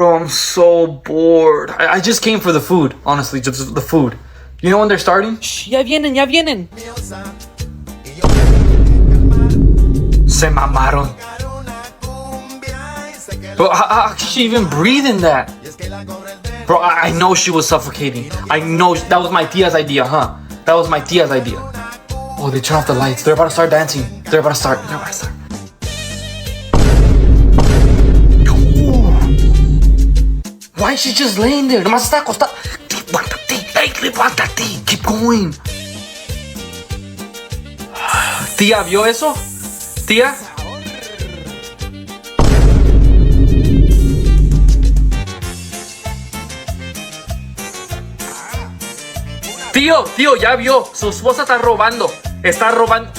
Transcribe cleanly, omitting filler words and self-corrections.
Bro, I'm so bored. I just came for the food, honestly, just the food. You know when they're starting? Shh, ya vienen, ya vienen. Se mamaron. Bro, how could she even breathe in that? Bro, I know she was suffocating. I know that was my tia's idea, huh? That was my tia's idea. Oh, they turn off the lights. They're about to start dancing. They're about to start. Why is she just laying there? Nomás está acostada. Levántate. Hey, levántate. Keep going. Tía, ¿vio eso? Tía. Tío, ya vio. Su esposa está robando. Está robando.